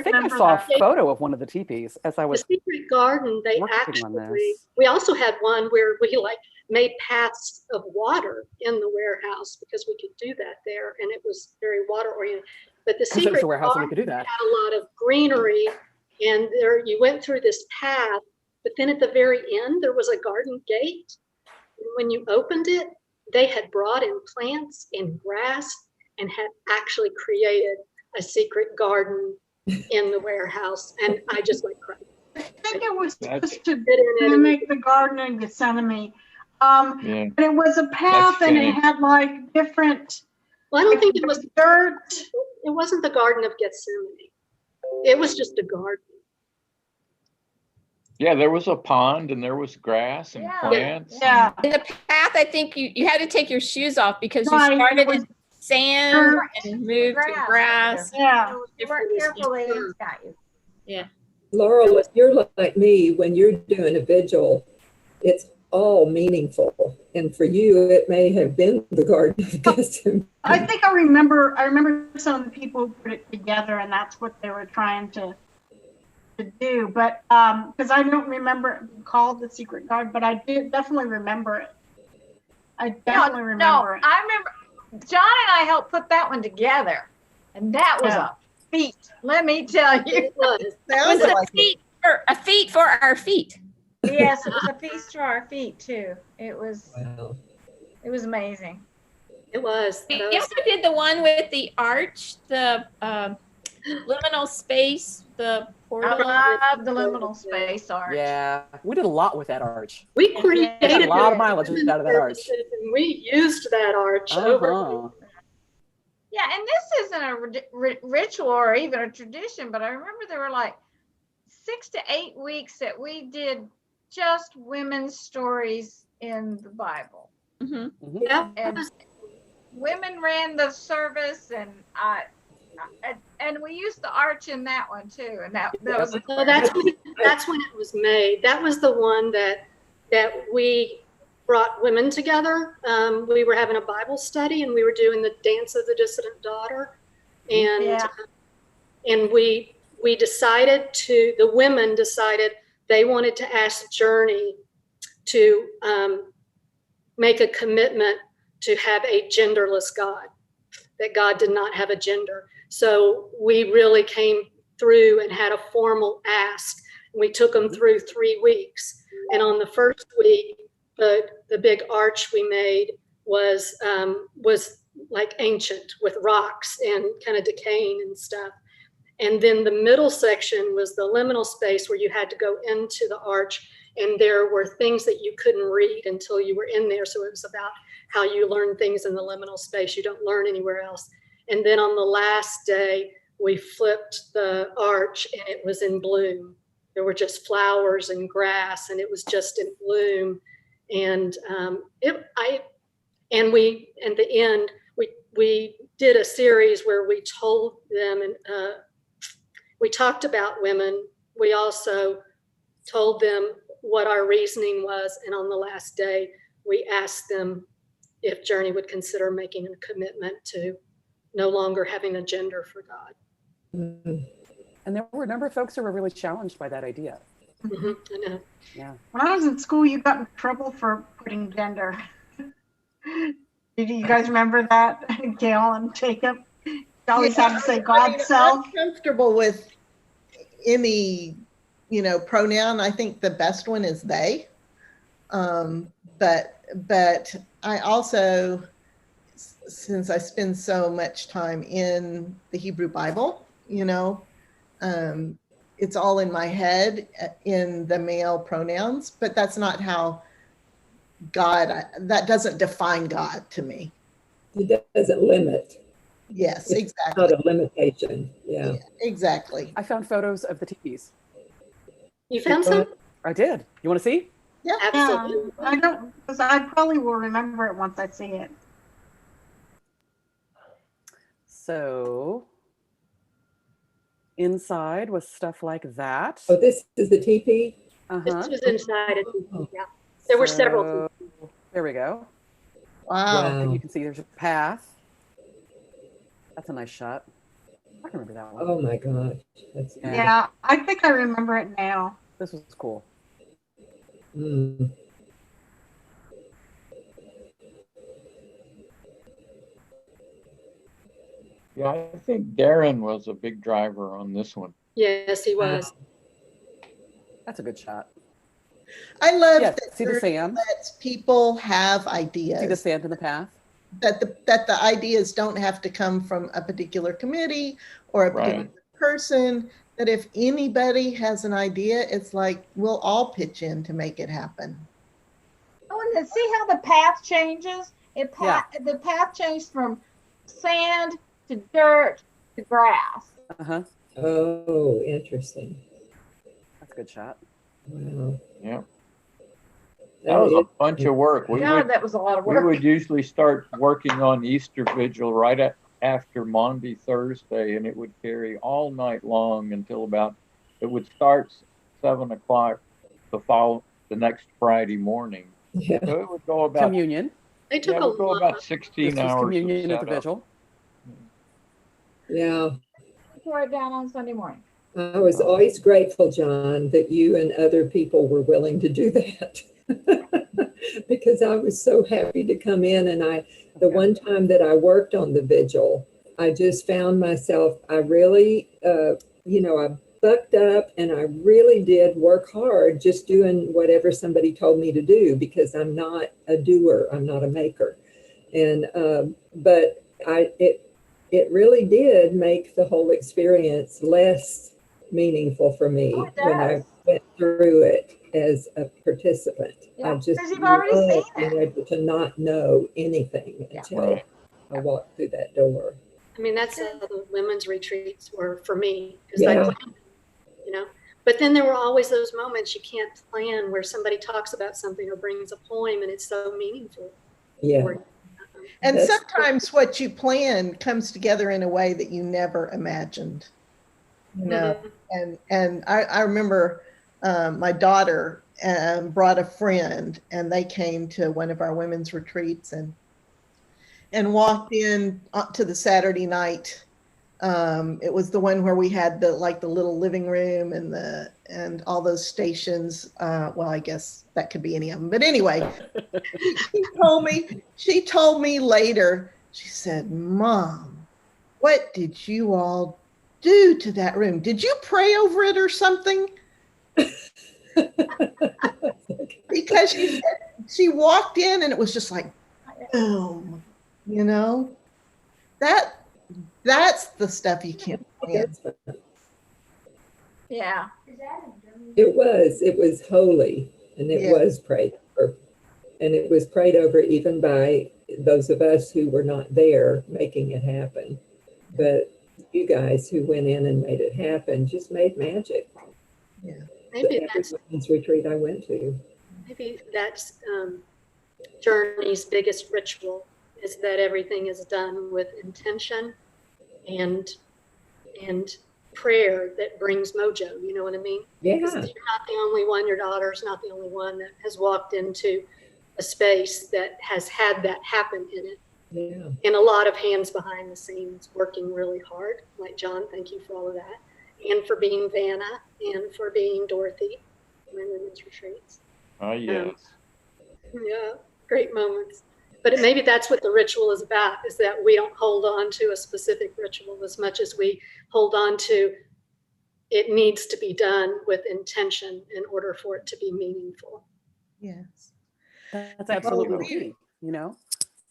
D: think I saw a photo of one of the teepees as I was.
F: The secret garden, they actually, we also had one where we like made paths of water in the warehouse because we could do that there, and it was very water oriented. But the secret garden
D: we could do that.
F: had a lot of greenery, and there you went through this path, but then at the very end there was a garden gate. And when you opened it, they had brought in plants and grass and had actually created a secret garden in the warehouse, and I just like cried.
B: I think it was supposed to mimic the garden in Gethsemane. But it was a path, and it had like different.
F: Well, I don't think it was dirt. It wasn't the Garden of Gethsemane. It was just a garden.
C: Yeah, there was a pond and there was grass and plants.
B: Yeah.
H: In the path, I think you had to take your shoes off because you started in sand and moved to grass.
B: Yeah.
E: You weren't careful, they got you.
H: Yeah.
I: Laurel, if you're like me, when you're doing a vigil, it's all meaningful. And for you, it may have been the Garden of Gethsemane.
B: I think I remember some of the people who put it together, and that's what they were trying to do. But because I don't remember it being called the secret garden, but I did definitely remember it. I definitely remember it.
E: I remember John and I helped put that one together, and that was a feat. Let me tell you,
F: it was.
H: It was a feat for our feet.
E: Yes, it was a feast for our feet too. It was.
I: Wow.
E: It was amazing.
F: It was.
H: We also did the one with the arch, the liminal space, the portal.
E: I love the liminal space arch.
D: Yeah, we did a lot with that arch.
F: We created
D: a lot of mileage out of that arch.
F: And we used that arch over.
E: Yeah, and this isn't a ritual or even a tradition, but I remember there were like 6 to 8 weeks that we did just women's stories in the Bible.
H: Mm-hmm.
F: Yeah.
E: And women ran the service, and we used the arch in that one too. And that was
F: So that's when it was made. That was the one that we brought women together. We were having a Bible study, and we were doing the Dance of the Dissident Daughter, and we decided the women decided they wanted to ask Journey to make a commitment to have a genderless God, that God did not have a gender. So we really came through and had a formal ask. We took them through 3 weeks. And on the first week, the big arch we made was like ancient with rocks and kind of decaying and stuff. And then the middle section was the liminal space where you had to go into the arch, and there were things that you couldn't read until you were in there. So it was about how you learn things in the liminal space you don't learn anywhere else. And then on the last day, we flipped the arch, and it was in bloom. There were just flowers and grass, and it was just in bloom. And we at the end we did a series where we told them, and we talked about women. We also told them what our reasoning was, and on the last day we asked them if Journey would consider making a commitment to no longer having a gender for God.
D: Mm-hmm. And there were a number of folks who were really challenged by that idea.
F: Mm-hmm, I know.
D: Yeah.
B: When I was in school, you got in trouble for putting gender. Did you guys remember that, Gail and Jacob? You always had to say God's self.
A: I'm comfortable with any, pronoun. I think the best one is they. But I also, since I spend so much time in the Hebrew Bible, it's all in my head in the male pronouns, but that's not how that doesn't define God to me.
I: It doesn't limit.
A: Yes,
I: it's
A: exactly.
I: Not a limitation. Yeah,
A: exactly.
D: I found photos of the teepees.
F: You found some?
D: I did. You want to see?
A: Yeah.
F: Absolutely.
B: I don't, because I probably will remember it once I see it.
D: So inside was stuff like that.
I: Oh, this is the teepee?
F: This was inside a teepee, yeah. There were several teepees.
D: There we go.
A: Wow.
D: And you can see there's a path. That's a nice shot. I can remember that one.
I: Oh my gosh. That's
B: Yeah, I think I remember it now.
D: This was cool.
I: Mm.
C: Yeah, I think Darren was a big driver on this one.
F: Yes, he was.
D: That's a good shot.
A: I love
D: Yeah,
A: that
D: see the
A: Journey
D: sand?
A: lets people have ideas.
D: See the sand in the path?
A: That the ideas don't have to come from a particular committee or a particular person. That if anybody has an idea, it's like we'll all pitch in to make it happen.
E: Oh, and then see how the path changes? The path changed from sand to dirt to grass.
D: Uh-huh.
I: Oh, interesting.
D: That's a good shot.
I: Wow.
C: Yeah. That was a bunch of work.
E: God, that was a lot of
C: We
E: work.
C: would usually start working on Easter Vigil right after Maundy Thursday, and it would carry all night long until it would start 7 o'clock the next Friday morning.
I: Yeah.
C: So it would go about
D: Communion.
F: They took
C: it would go about 16
D: This was
C: hours.
D: communion
C: of
D: at the
C: setup.
D: vigil.
I: Yeah.
E: Tore it down on Sunday morning.
I: I was always grateful, John, that you and other people were willing to do that. Because I was so happy to come in, and the one time that I worked on the vigil, I just found myself, I really, I bucked up and I really did work hard just doing whatever somebody told me to do, because I'm not a doer, I'm not a maker. And, but it really did make the whole experience less meaningful for me when I went through it as a participant.
E: Yeah,
I: I just
E: because you've already seen
I: loved
E: it.
I: being able to not know anything until I walked through that door.
F: I mean, that's how the women's retreats were for me, because
I: Yeah.
F: I planned, But then there were always those moments you can't plan where somebody talks about something or brings a poem and it's so meaningful.
I: Yeah.
F: for you.
A: And
I: That's
A: sometimes what you plan comes together in a way that you never imagined. You know, and I remember my daughter brought a friend, and they came to one of our women's retreats and walked in to the Saturday night. It was the one where we had the little living room and all those stations. Well, I guess that could be any of them. But anyway, she told me later, she said, "Mom, what did you all do to that room? Did you pray over it or something?" Because she said she walked in and it was just like, boom, that's the stuff you can't plan.
E: Yeah.
I: It was holy, and it was prayed over. And it was prayed over even by those of us who were not there making it happen. But you guys who went in and made it happen just made magic.
A: Yeah.
F: Maybe that's
I: women's retreat I went to.
F: Maybe that's Journey's biggest ritual, is that everything is done with intention and prayer that brings mojo. You know what I mean?
I: Yeah.
F: Because you're not the only one. Your daughter's not the only one that has walked into a space that has had that happen in it.
I: Yeah.
F: And a lot of hands behind the scenes working really hard. Like John, thank you for all of that. And for being Vanna, and for being Dorothy, my women's retreats.
C: Oh, yes.
F: Yeah, great moments. But maybe that's what the ritual is about, is that we don't hold on to a specific ritual as much as we hold on to it needs to be done with intention in order for it to be meaningful.
A: Yes.
D: That's absolutely the key,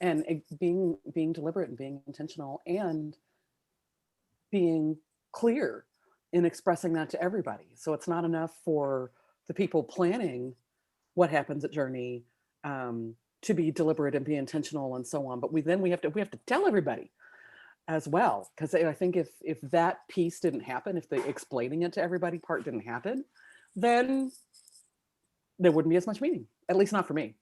D: and being deliberate and being intentional and being clear in expressing that to everybody. So it's not enough for the people planning what happens at Journey to be deliberate and be intentional and so on. But we have to tell everybody as well, because I think if that piece didn't happen, if the explaining it to everybody part didn't happen, then there wouldn't be as much meaning, at least not for me.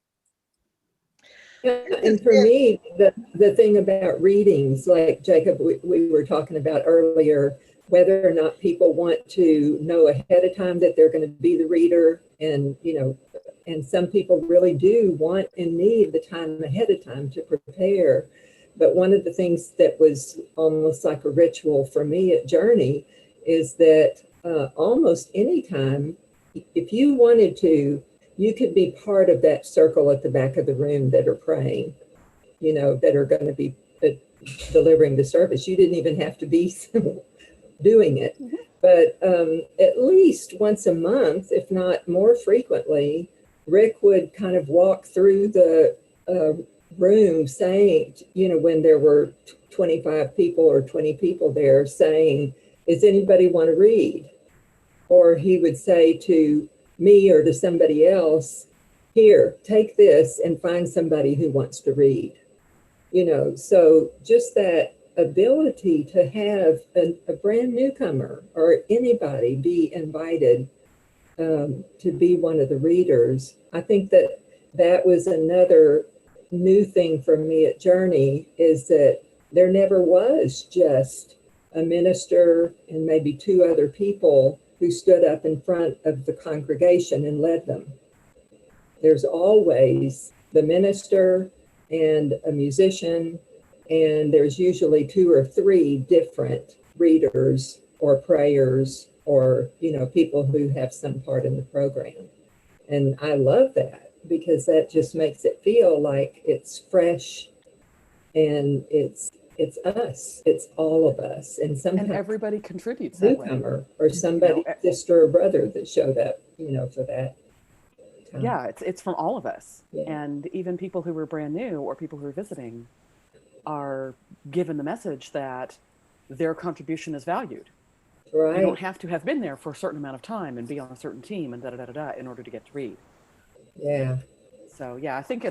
I: Yeah, and for me, the thing about readings, like Jacob, we were talking about earlier, whether or not people want to know ahead of time that they're going to be the reader, and and some people really do want and need the time ahead of time to prepare. But one of the things that was almost like a ritual for me at Journey is that almost any time, if you wanted to, you could be part of that circle at the back of the room that are praying, that are going to be delivering the service. You didn't even have to be doing it. But at least once a month, if not more frequently, Rick would kind of walk through the room saying, when there were 25 people or 20 people there, saying, does anybody want to read? Or he would say to me or to somebody else, here, take this and find somebody who wants to read. So just that ability to have a brand newcomer or anybody be invited to be one of the readers. I think that was another new thing for me at Journey, is that there never was just a minister and maybe two other people who stood up in front of the congregation and led them. There's always the minister and a musician, and there's usually two or three different readers or prayers or, people who have some part in the program. And I love that, because that just makes it feel like it's fresh and it's us, it's all of us. And sometimes
D: everybody contributes that
I: newcomer
D: way.
I: or somebody, sister or brother that showed up, for that time.
D: Yeah, it's from all of us.
I: Yeah.
D: And even people who were brand new or people who are visiting are given the message that their contribution is valued.
I: Right.
D: You don't have to have been there for a certain amount of time and be on a certain team and in order to get to read.
I: Yeah.
D: So yeah, I think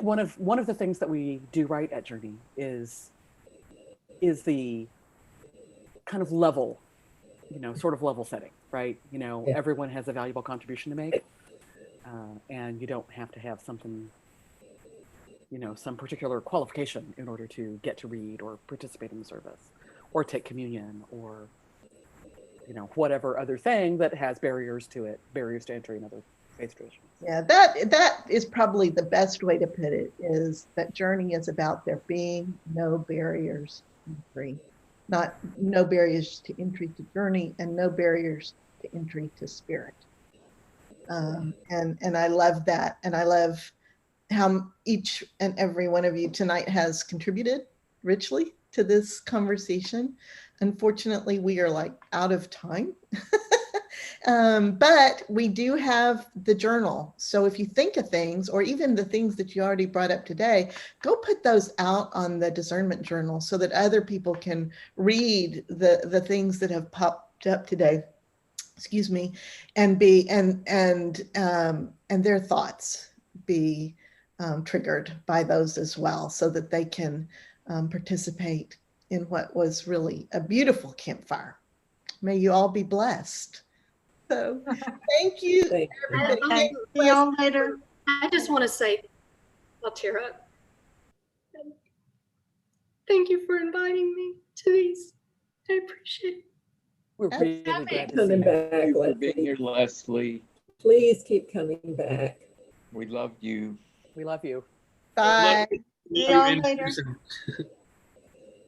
D: one of the things that we do right at Journey is the kind of level, sort of level setting, right?
I: Yeah.
D: Everyone has a valuable contribution to make, and you don't have to have something, some particular qualification in order to get to read or participate in the service or take communion or, whatever other thing that has barriers to entry in other faith traditions.
A: Yeah, that is probably the best way to put it, is that Journey is about there being no barriers to entry, no barriers to entry to Journey, and no barriers to entry to Spirit. And I love that, and I love how each and every one of you tonight has contributed richly to this conversation. Unfortunately, we are out of time. But we do have the journal. So if you think of things, or even the things that you already brought up today, go put those out on the discernment journal so that other people can read the things that have popped up today, and their thoughts be triggered by those as well, so that they can participate in what was really a beautiful campfire. May you all be blessed. So thank you.
I: Thank you.
B: See y'all later.
F: I just want to say, I'll tear up. Thank you for inviting me to these. I appreciate it.
D: We're really glad to see
I: Coming
D: you.
I: back,
C: Thank you for being
I: Leslie.
C: here, Leslie.
I: Please keep coming back.
C: We love you.
D: We love you.
A: Bye.
B: See y'all
G: In
B: later.
G: person.